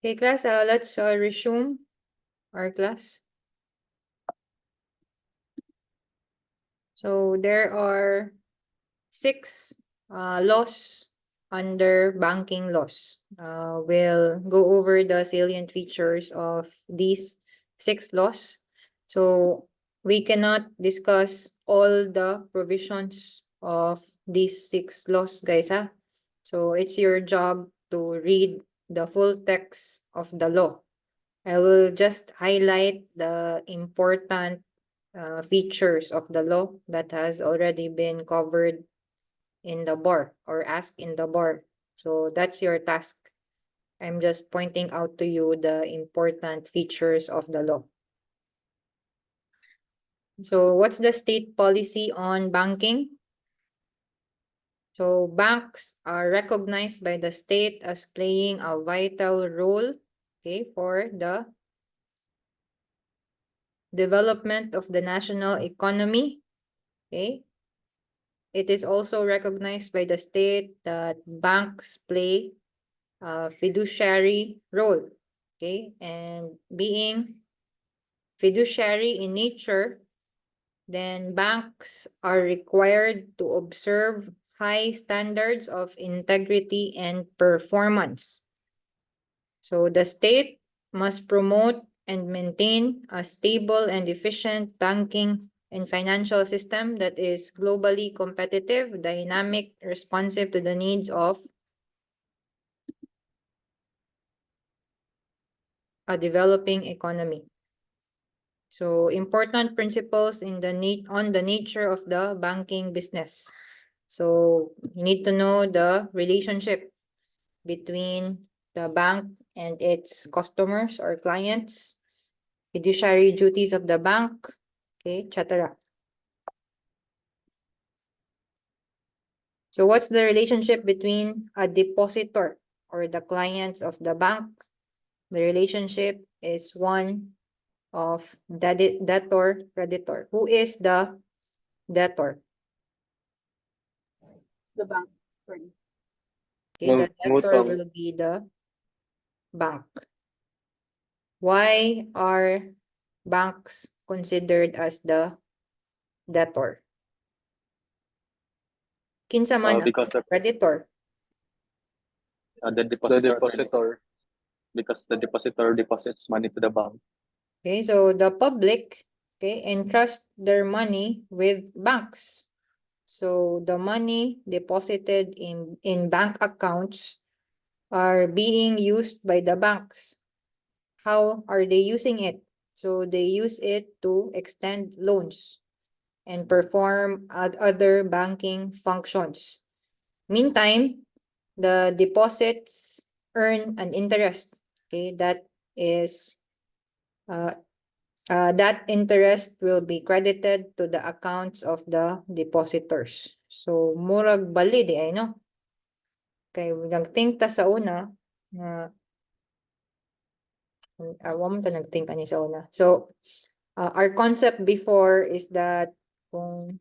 Okay, class, let's resume our class. So there are 6 laws under banking laws. We'll go over the salient features of these 6 laws. So we cannot discuss all the provisions of these 6 laws, guys, huh? So it's your job to read the full text of the law. I will just highlight the important features of the law that has already been covered in the bar or asked in the bar. So that's your task. I'm just pointing out to you the important features of the law. So what's the state policy on banking? So banks are recognized by the state as playing a vital role, okay, for the development of the national economy. Okay. It is also recognized by the state that banks play a fiduciary role. Okay. And being fiduciary in nature, then banks are required to observe high standards of integrity and performance. So the state must promote and maintain a stable and efficient banking and financial system that is globally competitive, dynamic, responsive to the needs of a developing economy. So important principles in on the nature of the banking business. So you need to know the relationship between the bank and its customers or clients, fiduciary duties of the bank, okay, etc. So what's the relationship between a depositor or the clients of the bank? The relationship is one of debtor-creditor. Who is the debtor? The bank. Sorry. Okay, the debtor Ngutang. will be the bank. Why are banks considered as the debtor? Kinsa man ang Because creditor? the depositor, because the depositor deposits money to the bank. Okay, so the public, okay, entrust their money with banks. So the money deposited in bank accounts are being used by the banks. How are they using it? So they use it to extend loans and perform other banking functions. Meantime, the deposits earn an interest. Okay, that is that interest will be credited to the accounts of the depositors. So murag bali di ay no. Kay nagthink ta sa una na wa mo ta nagthink ani sa una. So our concept before is that kung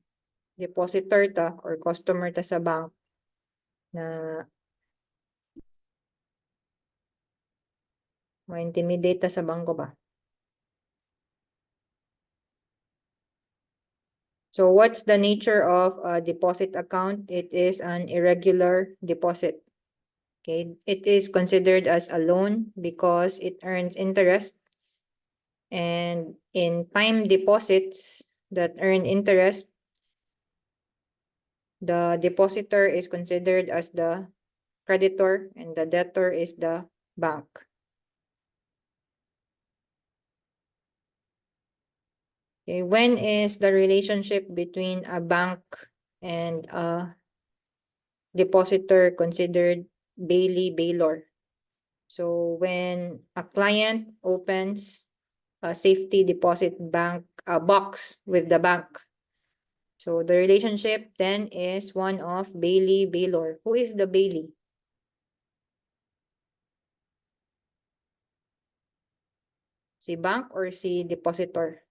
depositor ta or customer ta sa bank na ma-intimidate ta sa bangko ba? So what's the nature of a deposit account? It is an irregular deposit. Okay, it is considered as a loan because it earns interest. And in time deposits that earn interest, the depositor is considered as the creditor and the debtor is the bank. Okay, when is the relationship between a bank and a depositor considered bailor? So when a client opens a safety deposit bank box with the bank, so the relationship then is one of bailor. Who is the bailee? Si bank or si depositor?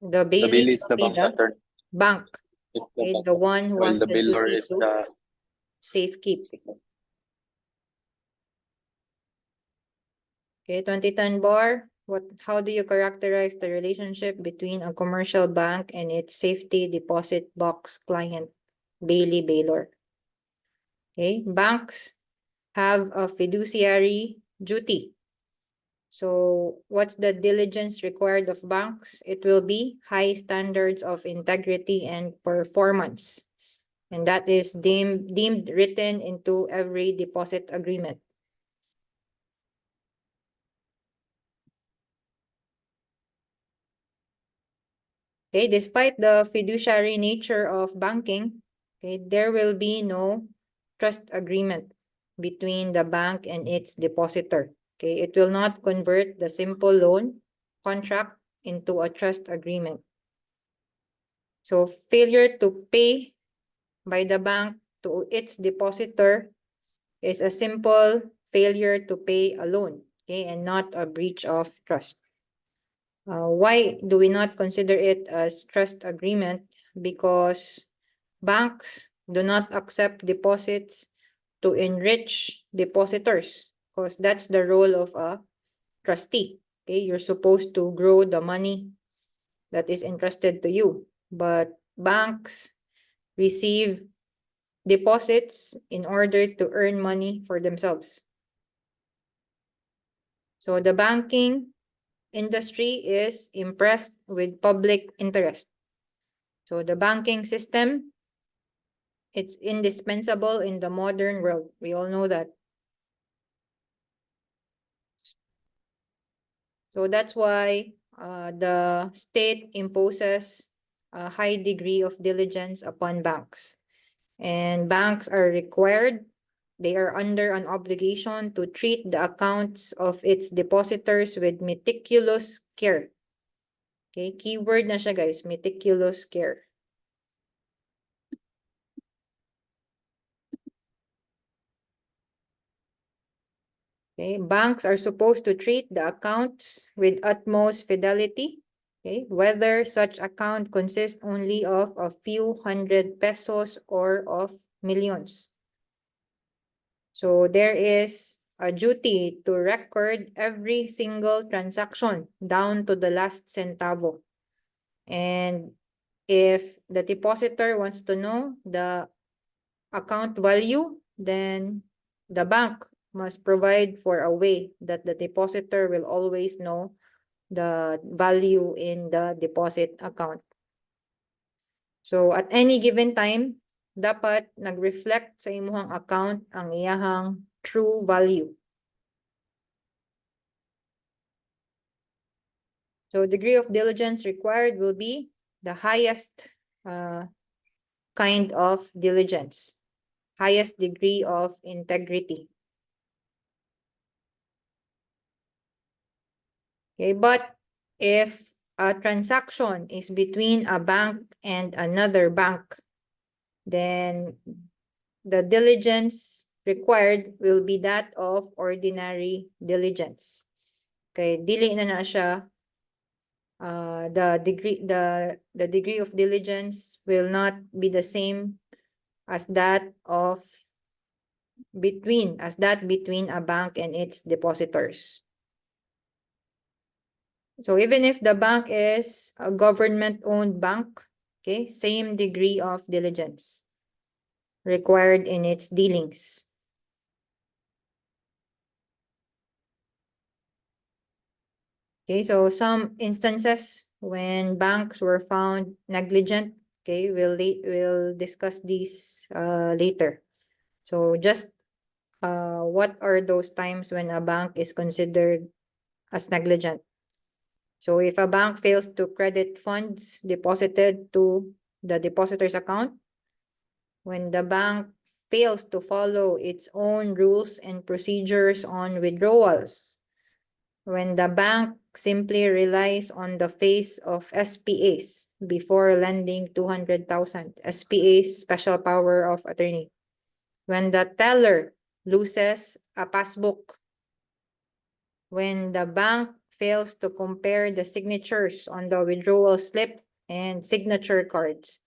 The bailee Bill is will the be bank the attorney. bank. Is Okay, the one who while has the the biller duty is to the safekeep. Okay, 2010 bar. How do you characterize the relationship between a commercial bank and its safety deposit box client, Bailey Baylor? Okay, banks have a fiduciary duty. So what's the diligence required of banks? It will be high standards of integrity and performance. And that is deemed written into every deposit agreement. Okay, despite the fiduciary nature of banking, okay, there will be no trust agreement between the bank and its depositor. Okay, it will not convert the simple loan contract into a trust agreement. So failure to pay by the bank to its depositor is a simple failure to pay a loan, okay, and not a breach of trust. Why do we not consider it as trust agreement? Because banks do not accept deposits to enrich depositors, because that's the role of a trustee. Okay, you're supposed to grow the money that is entrusted to you, but banks receive deposits in order to earn money for themselves. So the banking industry is impressed with public interest. So the banking system, it's indispensable in the modern world. We all know that. So that's why the state imposes a high degree of diligence upon banks. And banks are required, they are under an obligation to treat the accounts of its depositors with meticulous care. Okay, keyword na siya guys, meticulous care. Okay, banks are supposed to treat the accounts with utmost fidelity. Okay, whether such account consists only of a few hundred pesos or of millions. So there is a duty to record every single transaction down to the last centavo. And if the depositor wants to know the account value, then the bank must provide for a way that the depositor will always know the value in the deposit account. So at any given time, dapat nag-reflect sa imuhang account ang iyahang true value. So degree of diligence required will be the highest kind of diligence, highest degree of integrity. Okay, but if a transaction is between a bank and another bank, then the diligence required will be that of ordinary diligence. Okay, dili na siya the degree of diligence will not be the same as that between a bank and its depositors. So even if the bank is a government-owned bank, okay, same degree of diligence required in its dealings. Okay, so some instances when banks were found negligent, okay, we'll discuss these later. So just what are those times when a bank is considered as negligent? So if a bank fails to credit funds deposited to the depositor's account, when the bank fails to follow its own rules and procedures on withdrawals, when the bank simply relies on the face of SPAs before lending 200,000, SPAs, special power of attorney, when the teller loses a passbook, when the bank fails to compare the signatures on the withdrawal slip and signature cards,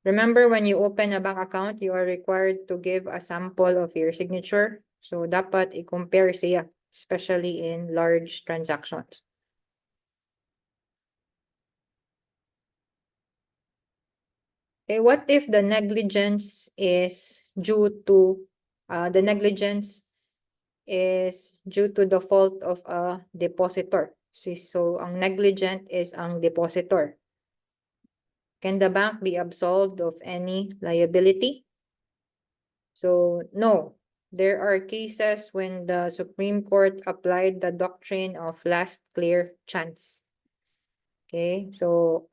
Remember, when you open a bank account, you are required to give a sample of your signature. So, dapat i-compare siya, especially in large transactions. Okay, what if the negligence is due to the fault of a depositor? So ang negligent is ang depositor. Can the bank be absolved of any liability? So no. There are cases when the Supreme Court applied the doctrine of last clear chance. Okay, so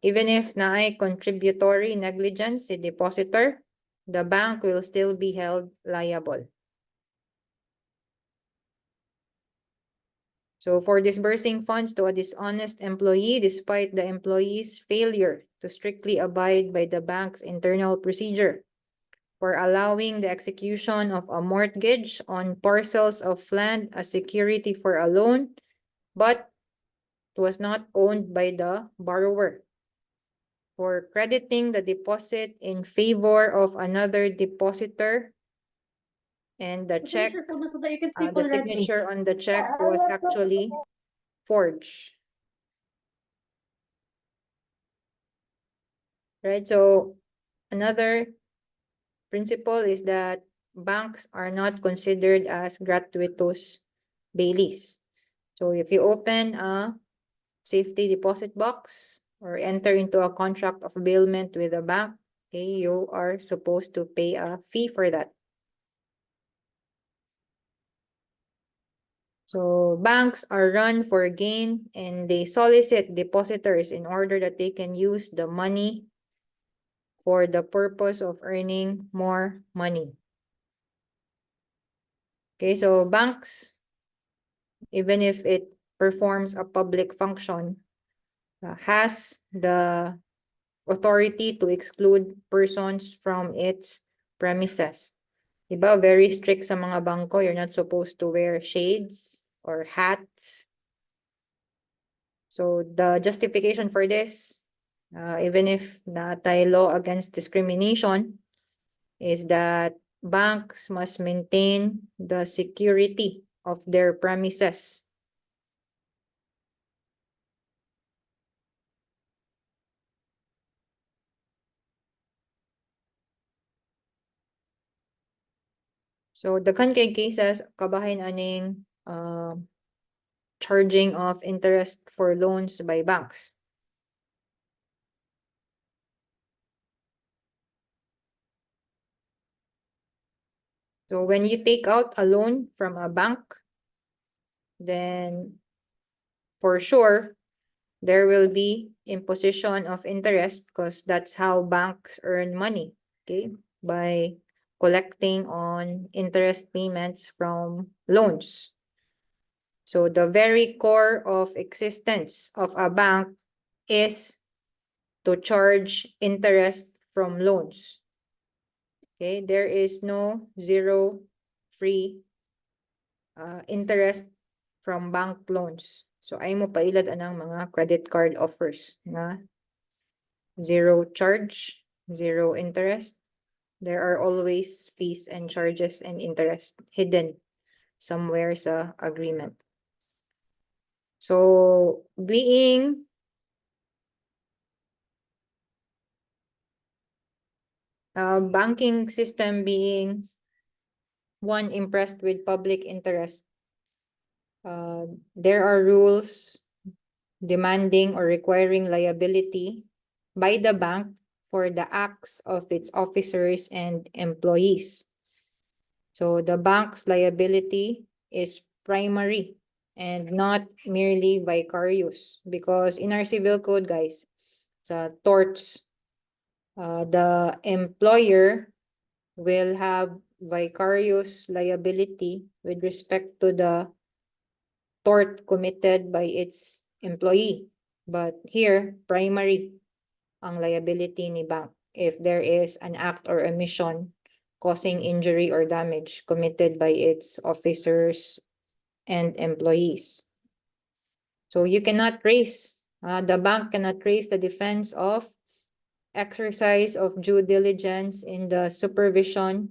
even if naay contributory negligence si depositor, the bank will still be held liable. So for disbursing funds to a dishonest employee despite the employee's failure to strictly abide by the bank's internal procedure, for allowing the execution of a mortgage on parcels of land as security for a loan, but it was not owned by the borrower, for crediting the deposit in favor of another depositor, and the check, the signature on the check was actually forged. Right, so another principle is that banks are not considered as gratuitous bailees. So if you open a safety deposit box or enter into a contract of bailment with a bank, okay, you are supposed to pay a fee for that. So banks are run for gain and they solicit depositors in order that they can use the money for the purpose of earning more money. Okay, so banks, even if it performs a public function, has the authority to exclude persons from its premises. Diba, very strict sa mga bangko, you're not supposed to wear shades or hats. So the justification for this, even if natay law against discrimination, is that banks must maintain the security of their premises. So the kay cases kabahin aning charging of interest for loans by banks. So when you take out a loan from a bank, then for sure there will be imposition of interest because that's how banks earn money, okay? By collecting on interest payments from loans. So the very core of existence of a bank is to charge interest from loans. Okay, there is no zero free interest from bank loans. So ay mo pailad anang mga credit card offers na zero charge, zero interest. There are always fees and charges and interest hidden somewhere sa agreement. So being banking system being one impressed with public interest, there are rules demanding or requiring liability by the bank for the acts of its officers and employees. So the bank's liability is primary and not merely vicarious, because in our civil code, guys, sa torts, the employer will have vicarious liability with respect to the tort committed by its employee. But here, primary ang liability ni bank if there is an act or omission causing injury or damage committed by its officers and employees. So you cannot raise, the bank cannot raise the defense of exercise of due diligence in the supervision,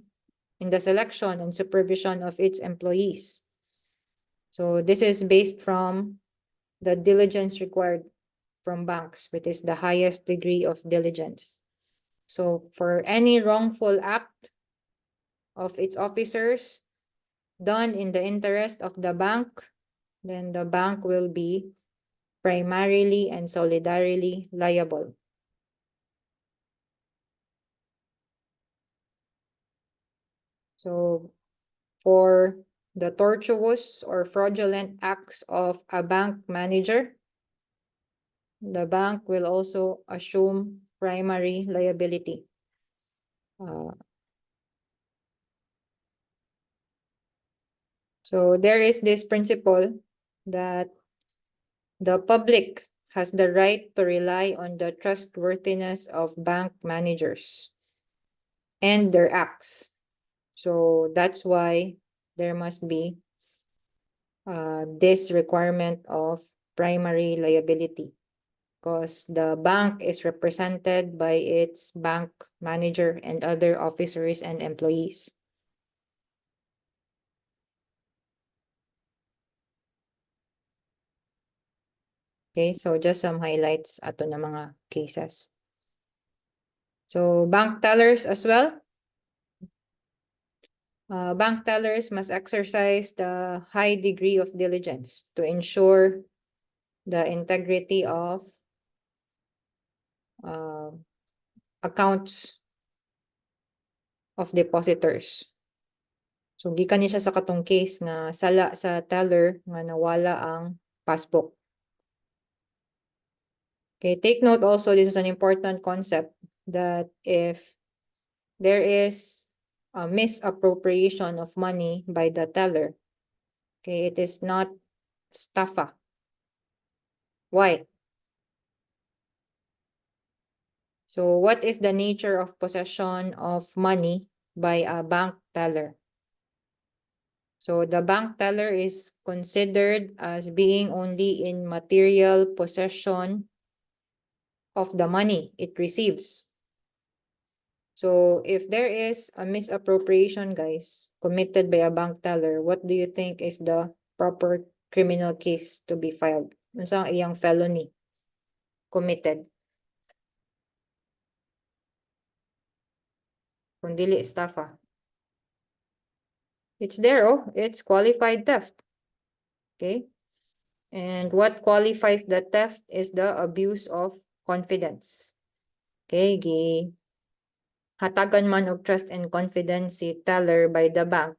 in the selection and supervision of its employees. So this is based from the diligence required from banks, which is the highest degree of diligence. So for any wrongful act of its officers done in the interest of the bank, then the bank will be primarily and solidarily liable. So for the tortuous or fraudulent acts of a bank manager, the bank will also assume primary liability. So there is this principle that the public has the right to rely on the trustworthiness of bank managers and their acts. So that's why there must be this requirement of primary liability, because the bank is represented by its bank manager and other officers and employees. Okay, so just some highlights ato na mga cases. So bank tellers as well. Bank tellers must exercise the high degree of diligence to ensure the integrity of accounts of depositors. So gikan ni siya sa katong case nga sala sa teller nga nawala ang passbook. Okay, take note also, this is an important concept, that if there is a misappropriation of money by the teller, okay, it is not estafa. Why? So what is the nature of possession of money by a bank teller? So the bank teller is considered as being only in material possession of the money it receives. So if there is a misappropriation, guys, committed by a bank teller, what do you think is the proper criminal case to be filed? Unsa ang iyang felony committed? Kung dili estafa. It's there, oh, it's qualified theft. Okay? And what qualifies the theft is the abuse of confidence. Okay, hatagan man og trust and confidence si teller by the bank.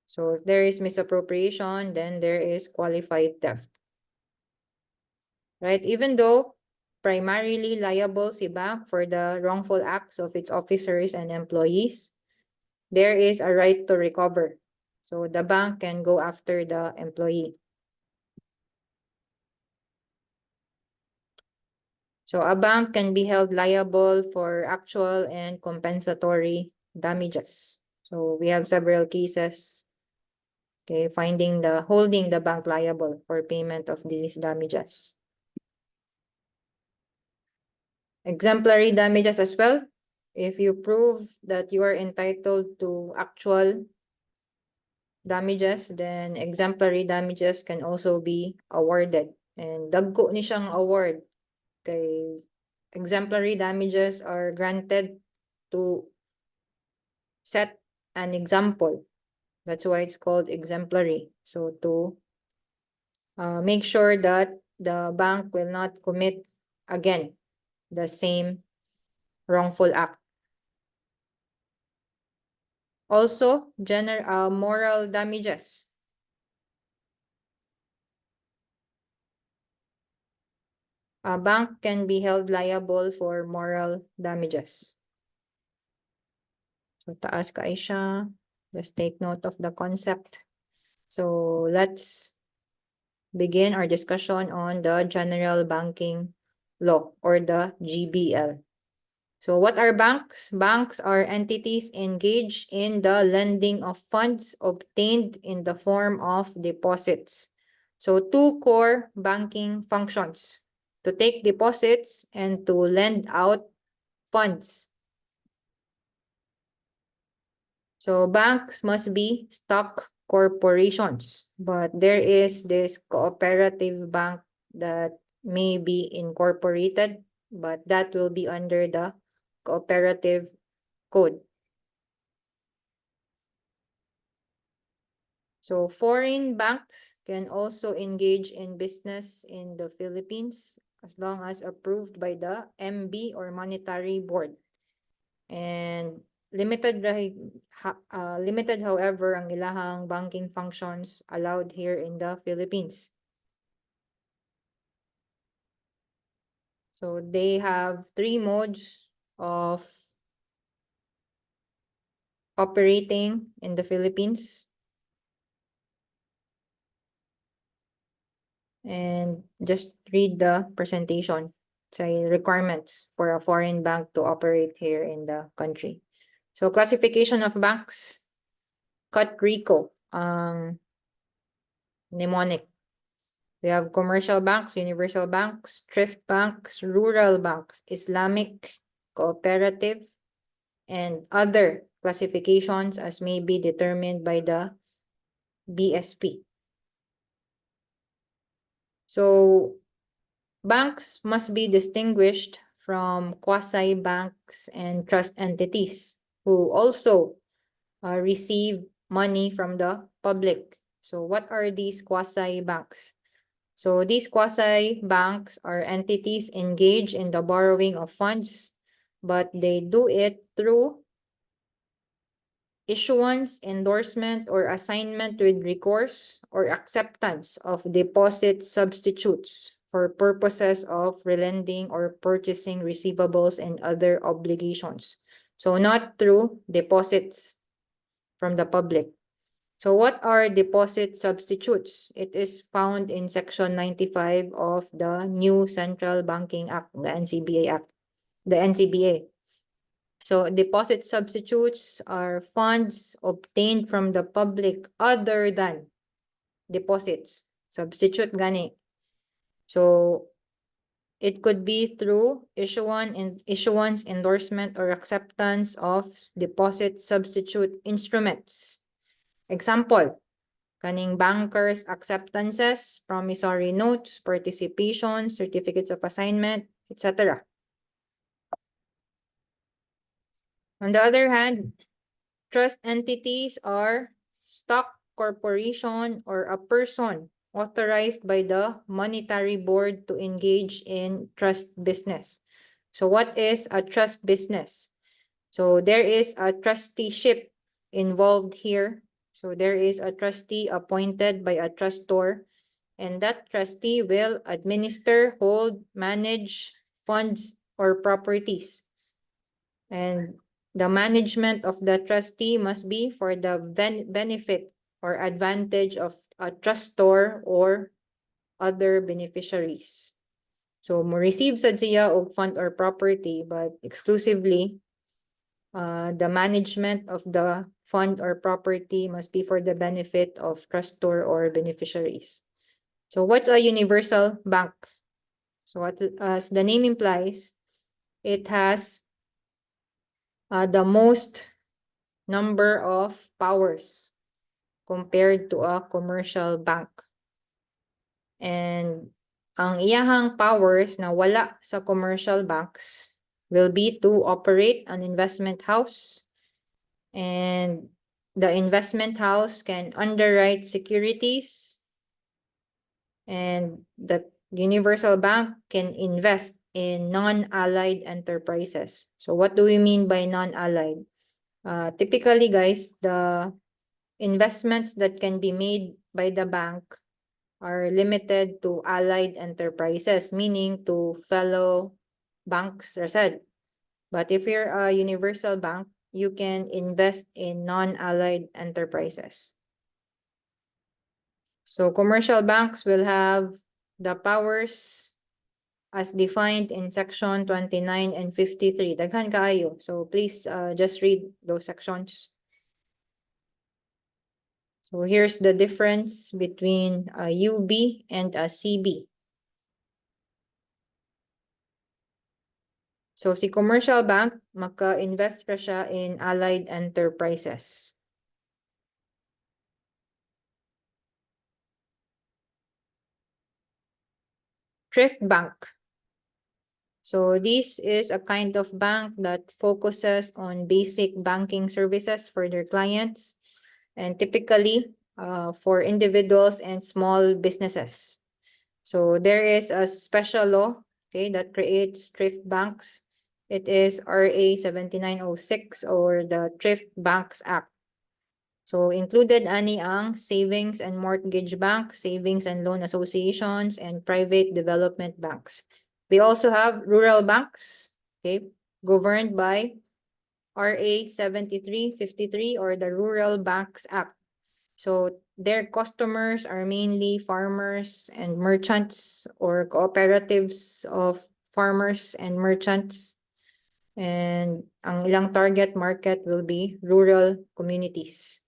So if there is misappropriation, then there is qualified theft. Right? Even though primarily liable si bank for the wrongful acts of its officers and employees, there is a right to recover. So the bank can go after the employee. So a bank can be held liable for actual and compensatory damages. So we have several cases, okay, holding the bank liable for payment of these damages. Exemplary damages as well. If you prove that you are entitled to actual damages, then exemplary damages can also be awarded. And dagko ni siyang award. Kay exemplary damages are granted to set an example. That's why it's called exemplary. So to make sure that the bank will not commit again the same wrongful act. Also, moral damages. A bank can be held liable for moral damages. So taas ka siya. Just take note of the concept. So let's begin our discussion on the General Banking Law, or the GBL. So what are banks? Banks are entities engaged in the lending of funds obtained in the form of deposits. So two core banking functions to take deposits and to lend out funds. So banks must be stock corporations, but there is this cooperative bank that may be incorporated, but that will be under the cooperative code. So foreign banks can also engage in business in the Philippines as long as approved by the MB or Monetary Board. And limited, however, ang ilahang banking functions allowed here in the Philippines. So they have 3 modes of operating in the Philippines. And just read the presentation, say requirements for a foreign bank to operate here in the country. So classification of banks, CUTRICO, mnemonic. We have commercial banks, universal banks, thrift banks, rural banks, Islamic, cooperative, and other classifications as may be determined by the BSP. So banks must be distinguished from quasi-banks and trust entities who also receive money from the public. So what are these quasi-banks? So these quasi-banks are entities engaged in the borrowing of funds, but they do it through issuance, endorsement, or assignment with recourse or acceptance of deposit substitutes for purposes of relending or purchasing receivables and other obligations. So not through deposits from the public. So what are deposit substitutes? It is found in Section 95 of the new Central Banking Act, the NCBA Act, the NCBA. So deposit substitutes are funds obtained from the public other than deposits. Substitute gani. So it could be through issuance, endorsement, or acceptance of deposit substitute instruments. Example, kaning bankers' acceptances, promissory notes, participation, certificates of assignment, etc. On the other hand, trust entities are stock corporation or a person authorized by the Monetary Board to engage in trust business. So what is a trust business? So there is a trusteeship involved here. So there is a trustee appointed by a trustor, and that trustee will administer, hold, manage funds or properties. And the management of the trustee must be for the benefit or advantage of a trustor or other beneficiaries. So mo receive sad siya og fund or property, but exclusively the management of the fund or property must be for the benefit of trustor or beneficiaries. So what's a universal bank? So what, as the name implies, it has the most number of powers compared to a commercial bank. And ang iyahang powers na wala sa commercial banks will be to operate an investment house, and the investment house can underwrite securities, and the universal bank can invest in non-allied enterprises. So what do we mean by non-allied? Typically, guys, the investments that can be made by the bank are limited to allied enterprises, meaning to fellow banks, Rasad. But if you're a universal bank, you can invest in non-allied enterprises. So commercial banks will have the powers as defined in section 29 and 53. Daghan kaayo. So please just read those sections. So here's the difference between a UB and a CB. So si commercial bank, maka-invest pa siya in allied enterprises. Thrift bank. So this is a kind of bank that focuses on basic banking services for their clients and typically for individuals and small businesses. So there is a special law, okay, that creates thrift banks. It is RA 7906 or the Thrift Banks Act. So included ani ang savings and mortgage banks, savings and loan associations, and private development banks. We also have rural banks, okay, governed by RA 7353 or the Rural Banks Act. So their customers are mainly farmers and merchants or cooperatives of farmers and merchants. And ang ilang target market will be rural communities.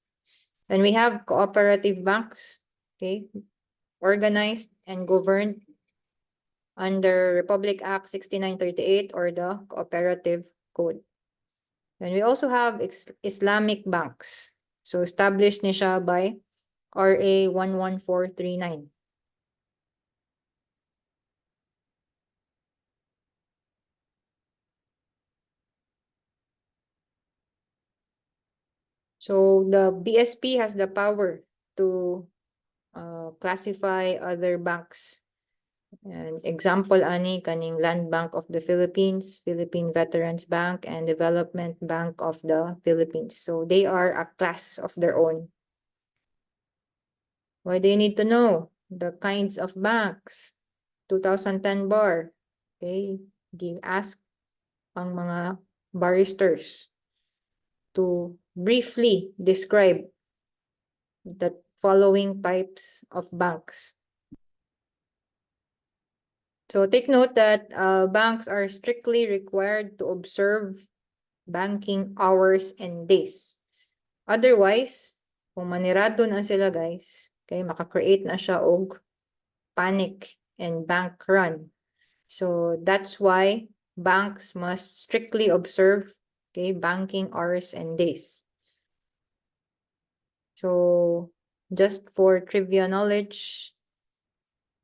Then we have cooperative banks, okay, organized and governed under Republic Act 6938 or the Cooperative Code. Then we also have Islamic banks. So established ni siya by RA 11439. So the BSP has the power to classify other banks. And example ani kaning Land Bank of the Philippines, Philippine Veterans Bank, and Development Bank of the Philippines. So they are a class of their own. Why do you need to know the kinds of banks? 2010 bar. Okay, ask ang mga barristers to briefly describe the following types of banks. So take note that banks are strictly required to observe banking hours and days. Otherwise, kung manirado na sila guys, okay, maka-create na siya og panic and bank run. So that's why banks must strictly observe, okay, banking hours and days. So just for trivia knowledge,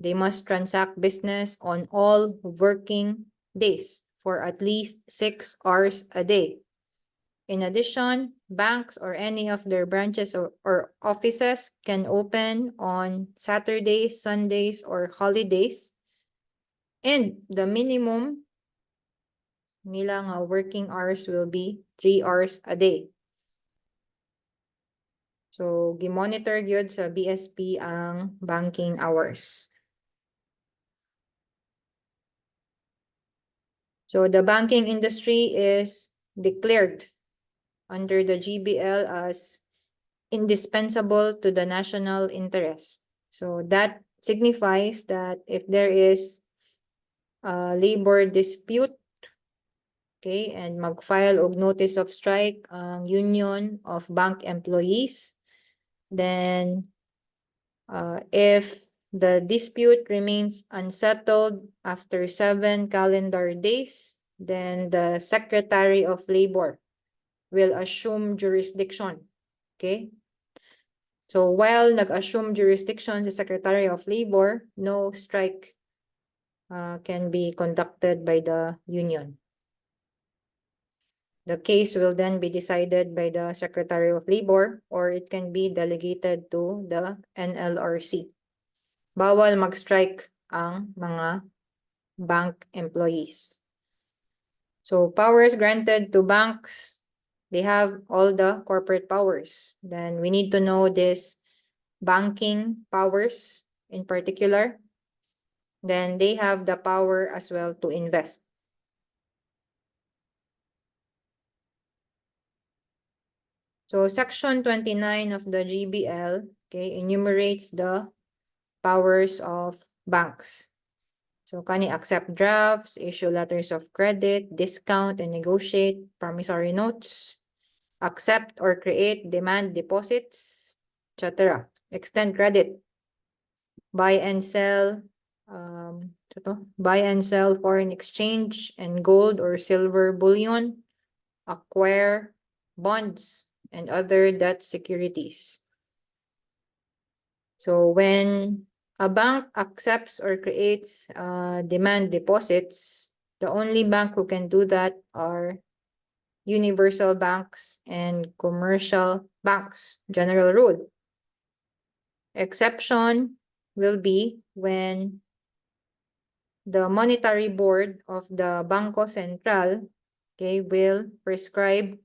they must transact business on all working days for at least 6 hours a day. In addition, banks or any of their branches or offices can open on Saturdays, Sundays, or holidays. And the minimum nilang working hours will be 3 hours a day. So, gimonitor gyud sa BSP ang banking hours. So, the banking industry is declared under the GBL as indispensable to the national interest. So, that signifies that if there is a labor dispute, okay, and mag-file og notice of strike ang union of bank employees, then if the dispute remains unsettled after 7 calendar days, then the Secretary of Labor will assume jurisdiction. Okay? So while nag-assume jurisdiction the Secretary of Labor, no strike can be conducted by the union. The case will then be decided by the Secretary of Labor or it can be delegated to the NLRC. Bawal mag-strike ang mga bank employees. So powers granted to banks, they have all the corporate powers. Then we need to know this banking powers in particular. Then they have the power as well to invest. So Section 29 of the GBL, okay, enumerates the powers of banks. So kani accept drafts, issue letters of credit, discount and negotiate promissory notes, accept or create demand deposits, etc. Extend credit, buy and sell ito, buy and sell foreign exchange and gold or silver bullion, acquire bonds and other debt securities. So when a bank accepts or creates demand deposits, the only bank who can do that are universal banks and commercial banks, general rule. Exception will be when the monetary board of the Bangko Sentral, okay, will prescribe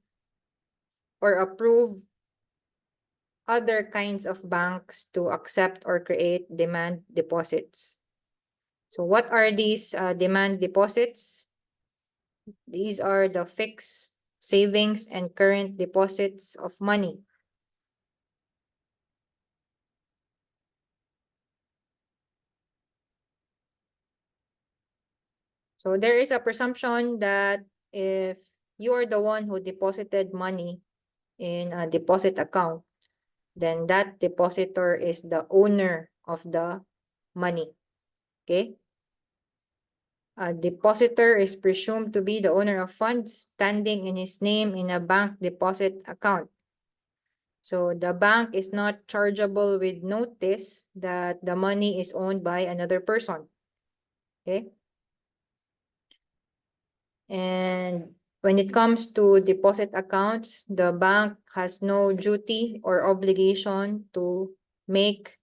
or approve other kinds of banks to accept or create demand deposits. So what are these demand deposits? These are the fixed savings and current deposits of money. So there is a presumption that if you are the one who deposited money in a deposit account, then that depositor is the owner of the money. Okay? A depositor is presumed to be the owner of funds standing in his name in a bank deposit account. So the bank is not chargeable with notice that the money is owned by another person. Okay? And when it comes to deposit accounts, the bank has no duty or obligation to make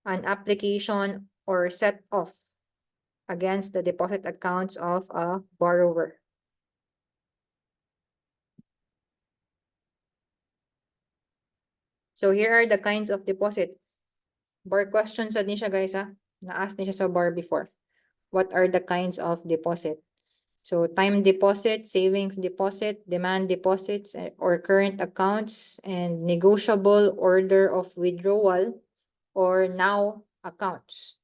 an application or set off against the deposit accounts of a borrower. So here are the kinds of deposit. Bar questions din siya guys ha. Na-ask din siya sa bar before. What are the kinds of deposit? So time deposit, savings deposit, demand deposits, or current accounts, and negotiable order of withdrawal or now accounts.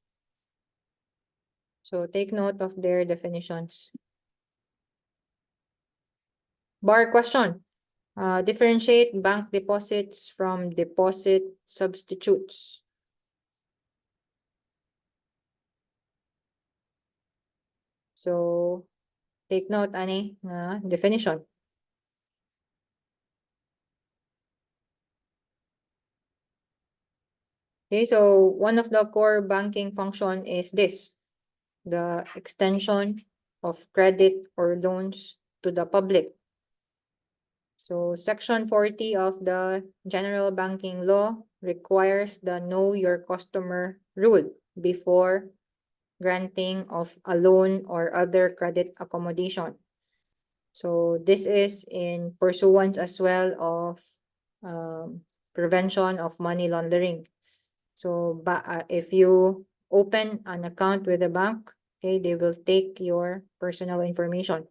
So take note of their definitions. Bar question. Differentiate bank deposits from deposit substitutes. So take note ani definition. Okay, so one of the core banking function is this, the extension of credit or loans to the public. So Section 40 of the General Banking Law requires the know your customer rule before granting of a loan or other credit accommodation. So this is in pursuance as well of prevention of money laundering. So if you open an account with a bank, okay, they will take your personal information.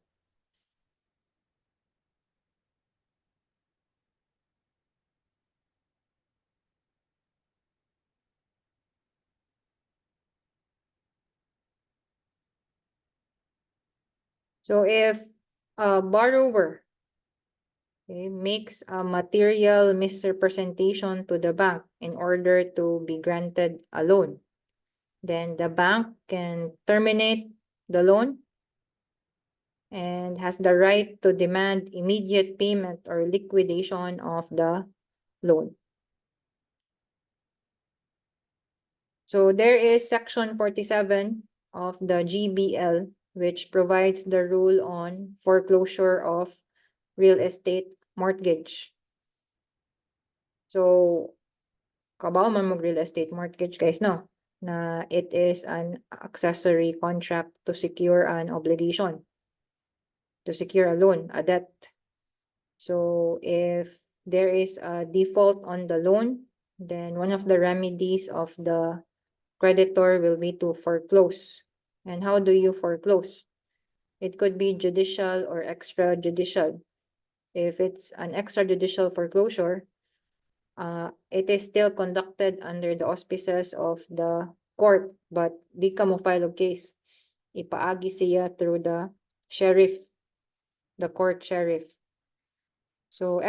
So if a borrower, okay, makes a material misrepresentation to the bank in order to be granted a loan, then the bank can terminate the loan and has the right to demand immediate payment or liquidation of the loan. So there is Section 47 of the GBL, which provides the rule on foreclosure of real estate mortgage. So, kabaw man mag real estate mortgage guys, no? Na it is an accessory contract to secure an obligation, to secure a loan, a debt. So if there is a default on the loan, then one of the remedies of the creditor will be to foreclose. And how do you foreclose? It could be judicial or extrajudicial. If it's an extrajudicial foreclosure, it is still conducted under the auspices of the court, but di ka mo file of case. Ipaagi siya through the sheriff, the court sheriff. So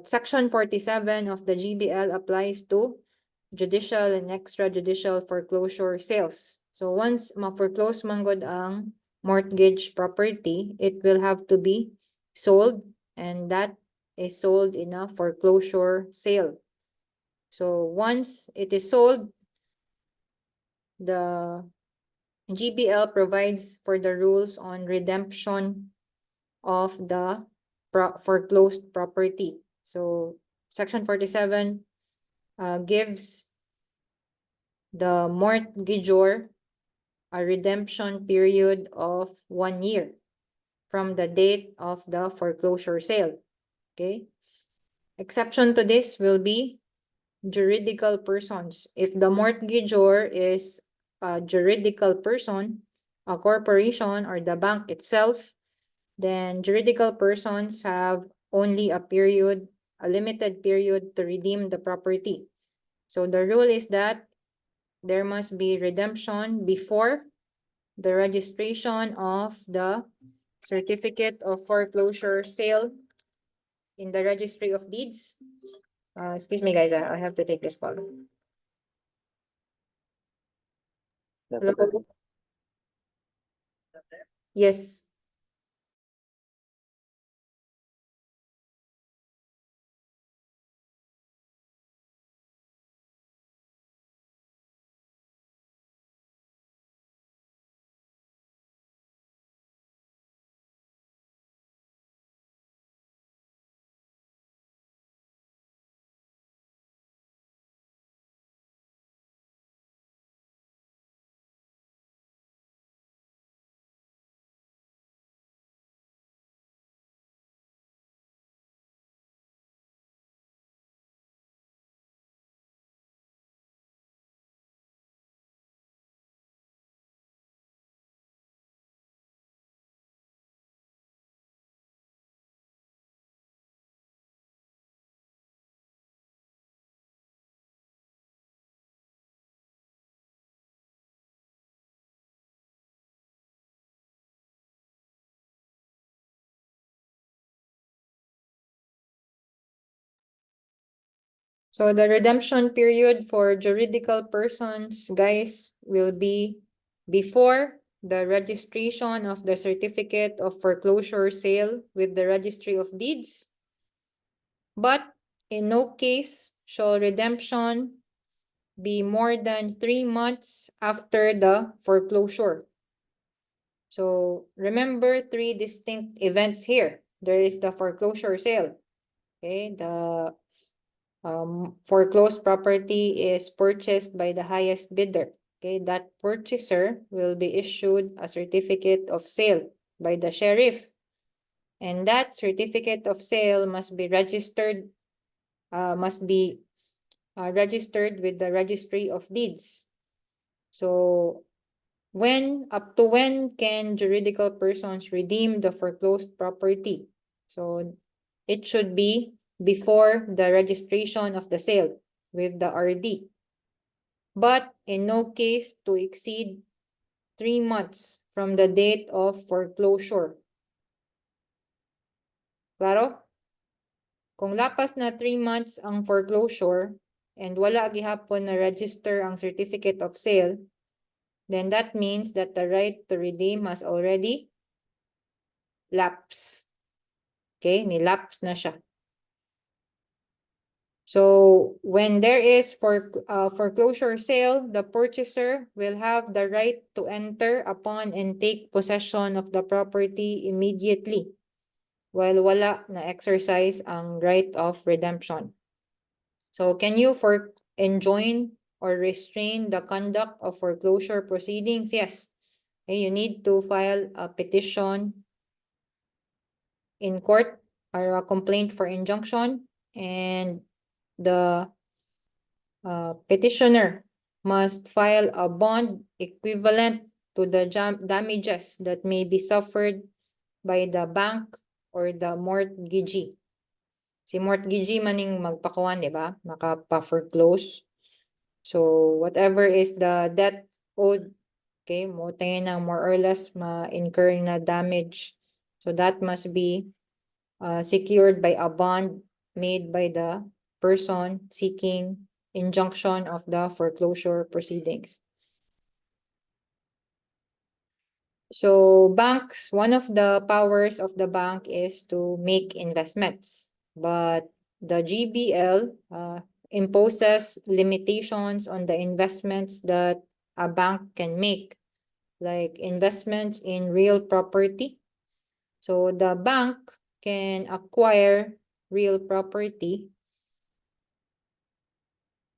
Section 47 of the GBL applies to judicial and extrajudicial foreclosure sales. So once ma-foreclose man gud ang mortgage property, it will have to be sold, and that is sold in a foreclosure sale. So once it is sold, the GBL provides for the rules on redemption of the foreclosed property. So Section 47 gives the mortgagor a redemption period of 1 year from the date of the foreclosure sale. Okay. Exception to this will be juridical persons. If the mortgagor is a juridical person, a corporation, or the bank itself, then juridical persons have only a limited period to redeem the property. So the rule is that there must be redemption before the registration of the certificate of foreclosure sale in the registry of deeds. Excuse me, guys, I have to take this call. Hello? Yes. So the redemption period for juridical persons, guys, will be before the registration of the certificate of foreclosure sale with the registry of deeds. But in no case shall redemption be more than 3 months after the foreclosure. So remember 3 distinct events here. There is the foreclosure sale. Okay, the foreclosed property is purchased by the highest bidder. Okay, that purchaser will be issued a certificate of sale by the sheriff. And that certificate of sale must be registered with the registry of deeds. So up to when can juridical persons redeem the foreclosed property? So it should be before the registration of the sale with the RD. But in no case to exceed 3 months from the date of foreclosure. Klaro? Kung lapas na 3 months ang foreclosure and wala gihapon na register ang certificate of sale, then that means that the right to redeem has already lapsed. Okay, nilapse na siya. So when there is foreclosure sale, the purchaser will have the right to enter upon and take possession of the property immediately, while wala na exercise ang right of redemption. So can you enjoin or restrain the conduct of foreclosure proceedings? Yes. Okay, you need to file a petition in court or a complaint for injunction, and the petitioner must file a bond equivalent to the damages that may be suffered by the bank or the mortgagee. Si mortgagee maning magpakuan, di ba? Makapa-foreclose. So whatever is the debt owed, okay, mo tayo na more or less ma-incur na damage. So that must be secured by a bond made by the person seeking injunction of the foreclosure proceedings. So banks, one of the powers of the bank is to make investments, but the GBL imposes limitations on the investments that a bank can make, like investments in real property. So the bank can acquire real property,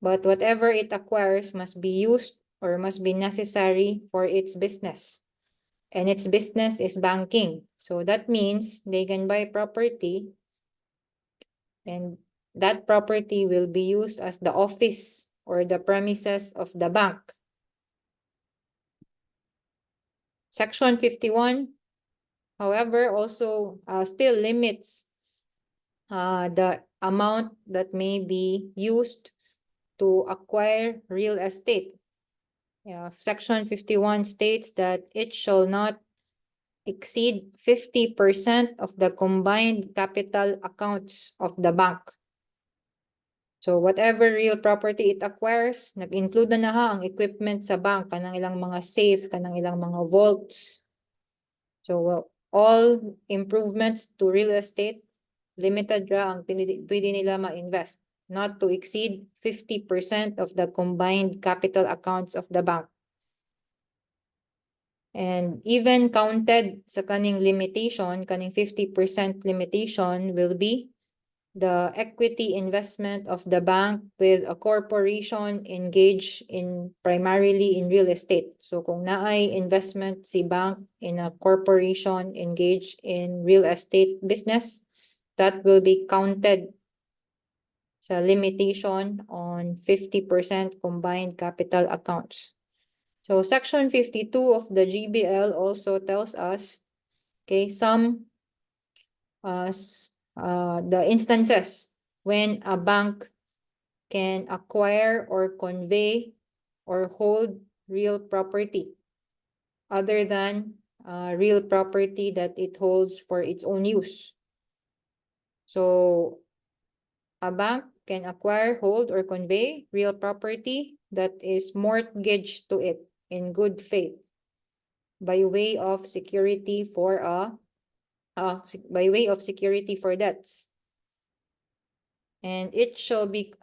but whatever it acquires must be used or must be necessary for its business. And its business is banking. So that means they can buy property and that property will be used as the office or the premises of the bank. Section 51, however, also still limits the amount that may be used to acquire real estate. Section 51 states that it shall not exceed 50% of the combined capital accounts of the bank. So whatever real property it acquires, nag-include na ha ang equipment sa bank, kanang ilang mga safe, kanang ilang mga vaults. So all improvements to real estate, limited ra ang pwede nila ma-invest, not to exceed 50% of the combined capital accounts of the bank. And even counted sa kaning limitation, kaning 50% limitation will be the equity investment of the bank with a corporation engaged in primarily in real estate. So kung naay investment si bank in a corporation engaged in real estate business, that will be counted sa limitation on 50% combined capital accounts. So section 52 of the GBL also tells us, okay, some the instances when a bank can acquire or convey or hold real property other than real property that it holds for its own use. So a bank can acquire, hold, or convey real property that is mortgaged to it in good faith by way of security for security for debts. And it shall be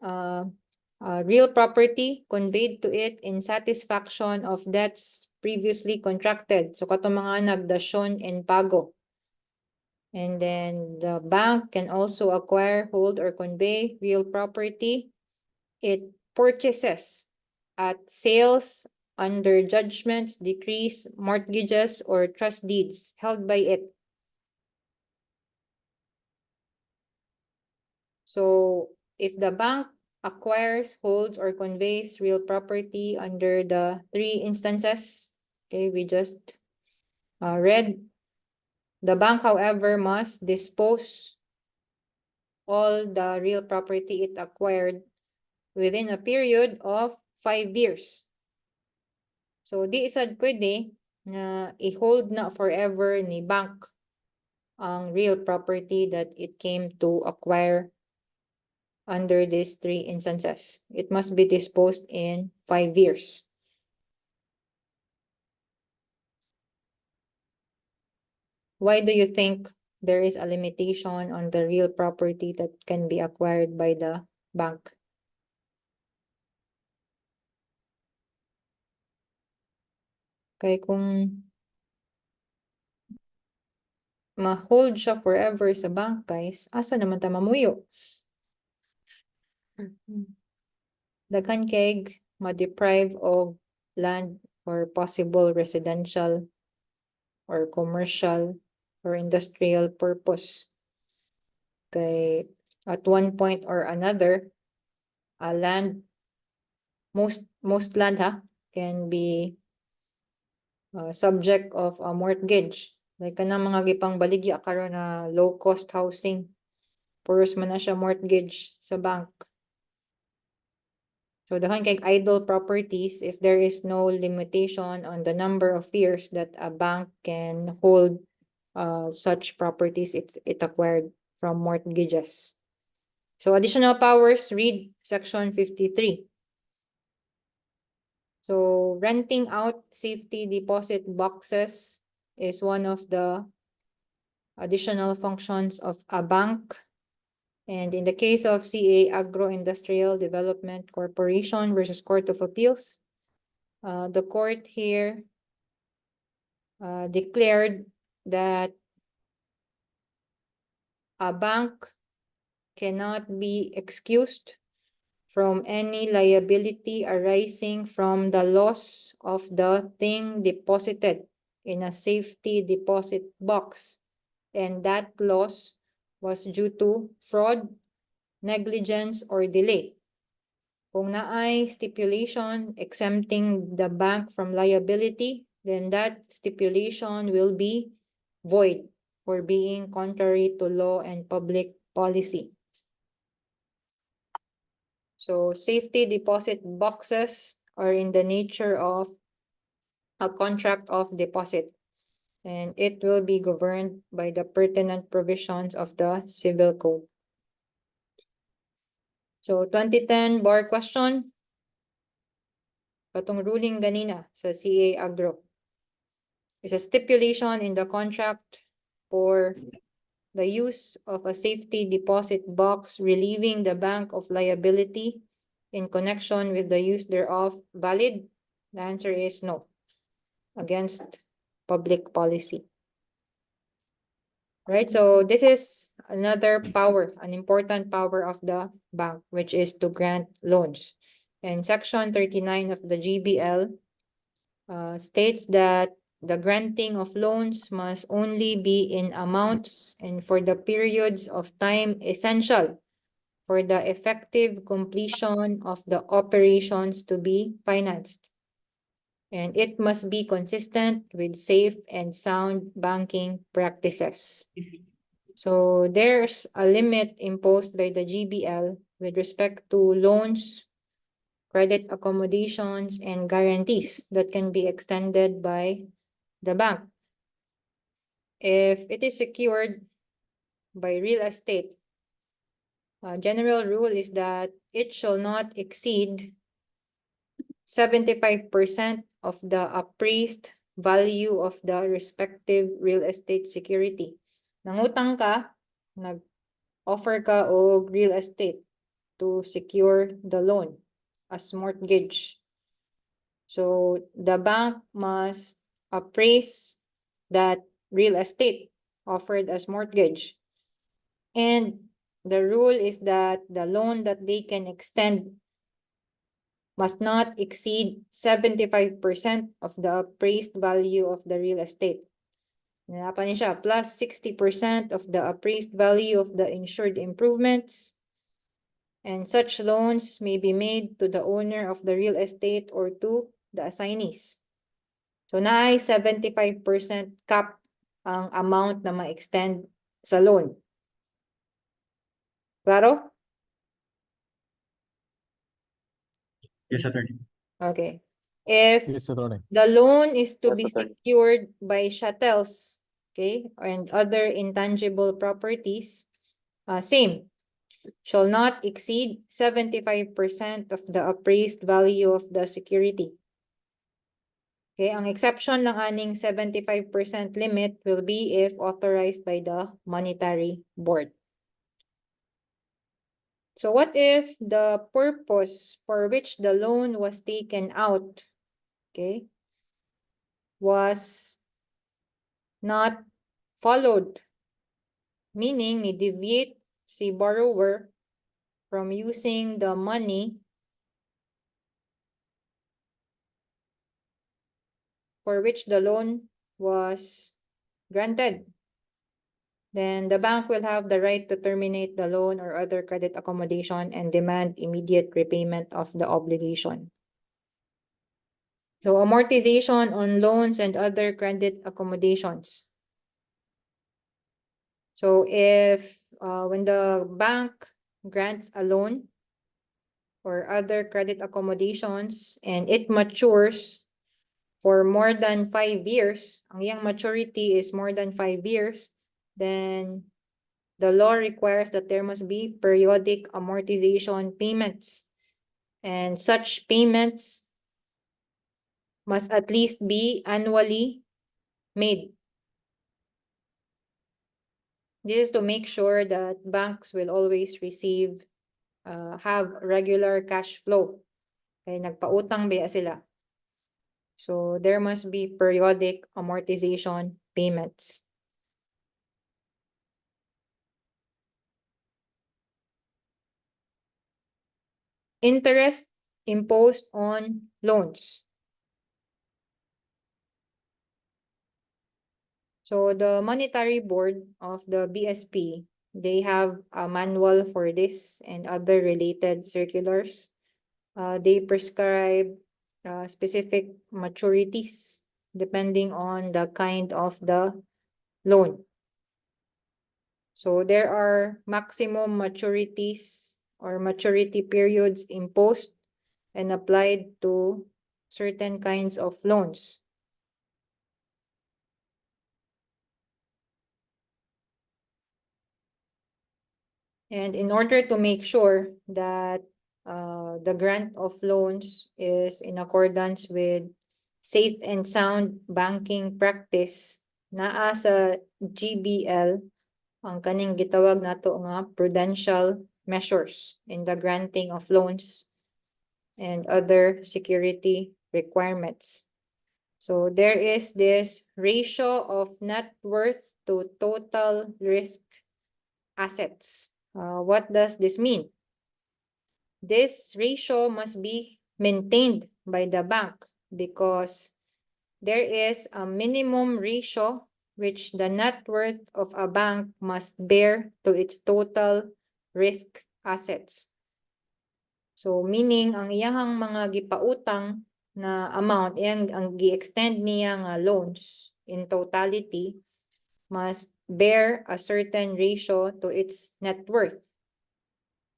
real property conveyed to it in satisfaction of debts previously contracted. So katong mga nagdasyon and pago. And then the bank can also acquire, hold, or convey real property it purchases at sales under judgments, decrees, mortgages, or trust deeds held by it. So if the bank acquires, holds, or conveys real property under the three instances, okay, we just read, the bank, however, must dispose all the real property it acquired within a period of 5 years. So di isad pwede na i-hold na forever ni bank ang real property that it came to acquire under these three instances. It must be disposed in 5 years. Why do you think there is a limitation on the real property that can be acquired by the bank? Kaya kung ma-hold siya forever sa bank, guys, asa naman ta mamuyo? Daghan kay ma-deprive of land or possible residential or commercial or industrial purpose. Kay at one point or another, land, most land can be subject of a mortgage. Like kanang mga gipang baligya karon na low cost housing, puros man na siya mortgage sa bank. So daghan kay idle properties if there is no limitation on the number of years that a bank can hold such properties it acquired from mortgages. So additional powers, read section 53. So renting out safety deposit boxes is one of the additional functions of a bank. And in the case of CA Agro-Industrial Development Corporation versus Court of Appeals, the court here declared that a bank cannot be excused from any liability arising from the loss of the thing deposited in a safety deposit box, and that loss was due to fraud, negligence, or delay. Kung naay stipulation exempting the bank from liability, then that stipulation will be void for being contrary to law and public policy. So safety deposit boxes are in the nature of a contract of deposit, and it will be governed by the pertinent provisions of the Civil Code. So 2010 bar question. Katong ruling ganina sa CA Agro is a stipulation in the contract for the use of a safety deposit box relieving the bank of liability in connection with the use thereof valid? The answer is no, against public policy. Right, so this is another power, an important power of the bank, which is to grant loans. And Section 39 of the GBL states that the granting of loans must only be in amounts and for the periods of time essential for the effective completion of the operations to be financed. And it must be consistent with safe and sound banking practices. So there's a limit imposed by the GBL with respect to loans, credit accommodations, and guarantees that can be extended by the bank. If it is secured by real estate, general rule is that it shall not exceed 75% of the appraised value of the respective real estate security. Nangutang ka, nag-offer ka og real estate to secure the loan as mortgage. So the bank must appraise that real estate offered as mortgage. And the rule is that the loan that they can extend must not exceed 75% of the appraised value of the real estate. Nalapan niya siya, plus 60% of the appraised value of the insured improvements. And such loans may be made to the owner of the real estate or to the assignees. So naay 75% cap ang amount na ma-extend sa loan. Klaro? Yes, attorney. Okay. If Yes, attorney. the loan is to Yes, be attorney. secured by chattels, okay, and other intangible properties, same, shall not exceed 75% of the appraised value of the security. Okay, ang exception ng aning 75% limit will be if authorized by the monetary board. So what if the purpose for which the loan was taken out, okay, was not followed? Meaning, ni-deviate si borrower from using the money for which the loan was granted. Then the bank will have the right to terminate the loan or other credit accommodation and demand immediate repayment of the obligation. So amortization on loans and other credit accommodations. So if when the bank grants a loan or other credit accommodations and it matures for more than 5 years, ang iyang maturity is more than 5 years, then the law requires that there must be periodic amortization payments. And such payments must at least be annually made This is to make sure that banks will always have regular cash flow. Kaya nagpautang ba sila. So there must be periodic amortization payments. Interest imposed on loans. So the Monetary Board of the BSP, they have a manual for this and other related circulars. They prescribe specific maturities depending on the kind of the loan. So there are maximum maturities or maturity periods imposed and applied to certain kinds of loans. And in order to make sure that the grant of loans is in accordance with safe and sound banking practice, naa sa GBL ang kaning gitawag nato nga prudential measures in the granting of loans and other security requirements. So there is this ratio of net worth to total risk assets. What does this mean? This ratio must be maintained by the bank because there is a minimum ratio which the net worth of a bank must bear to its total risk assets. So meaning ang iyahang mga gipautang na amount, ang gi-extend niya nga loans in totality must bear a certain ratio to its net worth.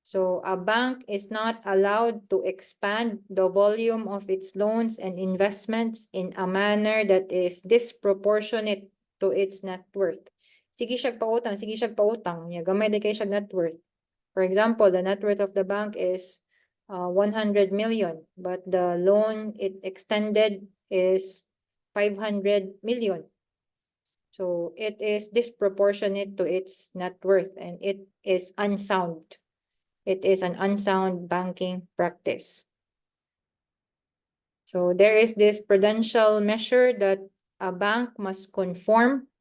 So a bank is not allowed to expand the volume of its loans and investments in a manner that is disproportionate to its net worth. Sige siya pautang, gamay di kay siya net worth. For example, the net worth of the bank is 100 million, but the loan it extended is 500 million. So it is disproportionate to its net worth and it is unsound. It is an unsound banking practice. So there is this prudential measure that a bank must conform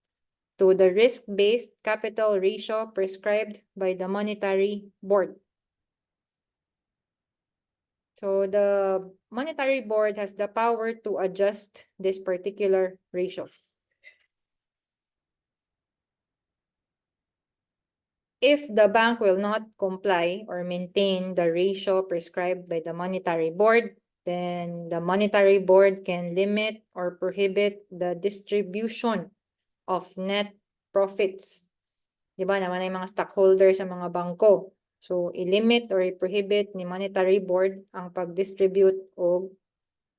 to the risk-based capital ratio prescribed by the Monetary Board. So the Monetary Board has the power to adjust this particular ratio. If the bank will not comply or maintain the ratio prescribed by the Monetary Board, then the Monetary Board can limit or prohibit the distribution of net profits. Diba naman ay mga stockholders sa mga bangko. So, i-limit or i-prohibit ni Monetary Board ang pag-distribute of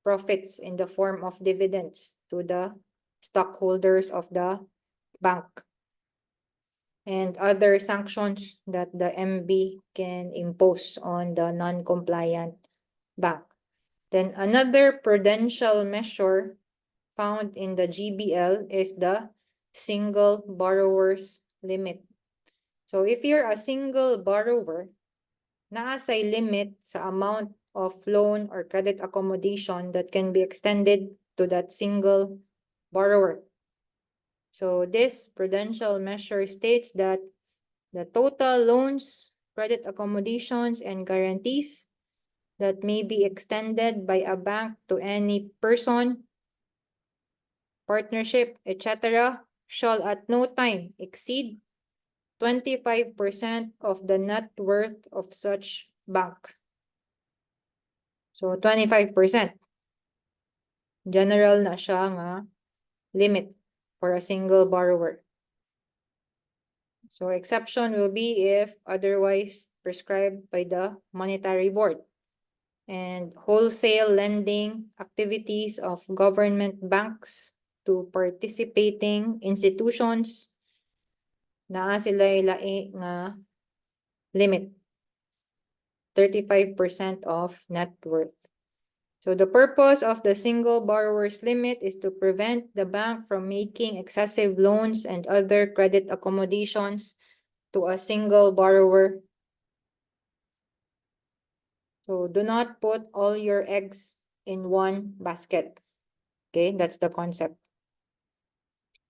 profits in the form of dividends to the stockholders of the bank. And other sanctions that the MB can impose on the non-compliant bank. Then another prudential measure found in the GBL is the single borrower's limit. So if you're a single borrower, naasay limit sa amount of loan or credit accommodation that can be extended to that single borrower. So this prudential measure states that the total loans, credit accommodations, and guarantees that may be extended by a bank to any person, partnership, etc., shall at no time exceed 25% of the net worth of such bank. So 25%. General na siya nga limit for a single borrower. So exception will be if otherwise prescribed by the Monetary Board. And wholesale lending activities of government banks to participating institutions, naa sila'y lahi nga limit, 35% of net worth. So the purpose of the single borrower's limit is to prevent the bank from making excessive loans and other credit accommodations to a single borrower. So do not put all your eggs in one basket. Okay, that's the concept.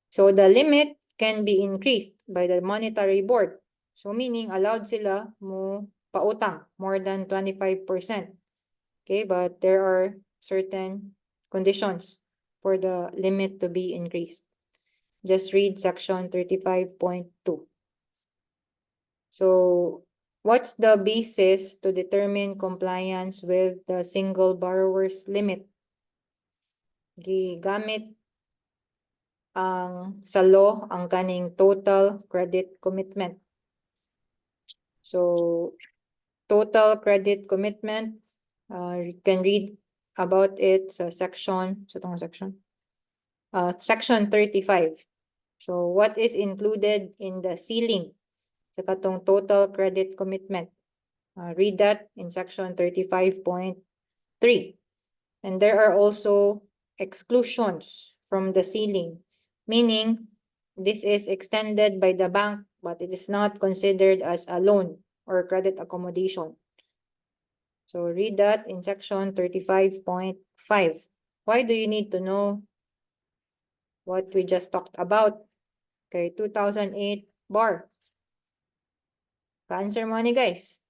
So the limit can be increased by the monetary board. So meaning allowed sila mo pautang more than 25%. Okay, but there are certain conditions for the limit to be increased. Just read section 35.2. So what's the basis to determine compliance with the single borrower's limit? Gigamit ang sa law ang kaning total credit commitment. So total credit commitment, you can read about it sa section, section 35. So what is included in the ceiling sa katong total credit commitment? Read that in section 35.3. And there are also exclusions from the ceiling, meaning this is extended by the bank, but it is not considered as a loan or credit accommodation. So read that in section 35.5. Why do you need to know what we just talked about? Okay, 2008 bar. Ka-answer mo ni guys.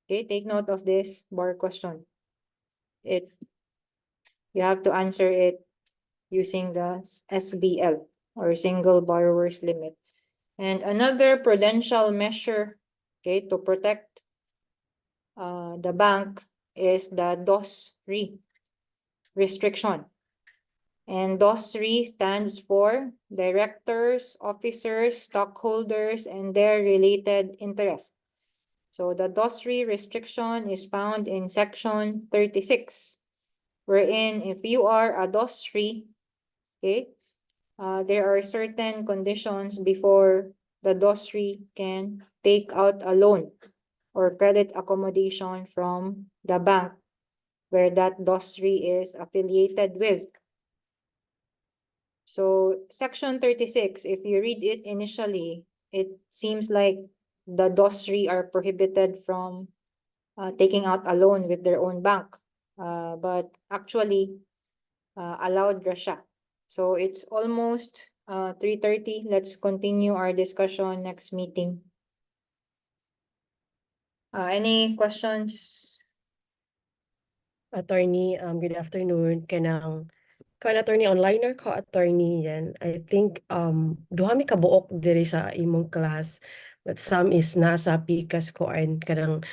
Okay, take note of this bar question. You have to answer it using the SBL or single borrower's limit. And another prudential measure, okay, to protect the bank is the DOS restriction. And DOS stands for directors, officers, stockholders, and their related interests. So the DOS restriction is found in section 36, wherein if you are a DOS okay, there are certain conditions before the DOS can take out a loan or credit accommodation from the bank where that DOS is affiliated with. So section 36, if you read it initially, it seems like the DOS are prohibited from taking out a loan with their own bank, but actually allowed Russia. So it's almost 3:30. Let's continue our discussion next meeting. Any questions? Attorney, good afternoon. Kan attorney online or ka attorney yan. I think duha mi kabuok diri sa imong class, but some is nasa pikas ko and kanang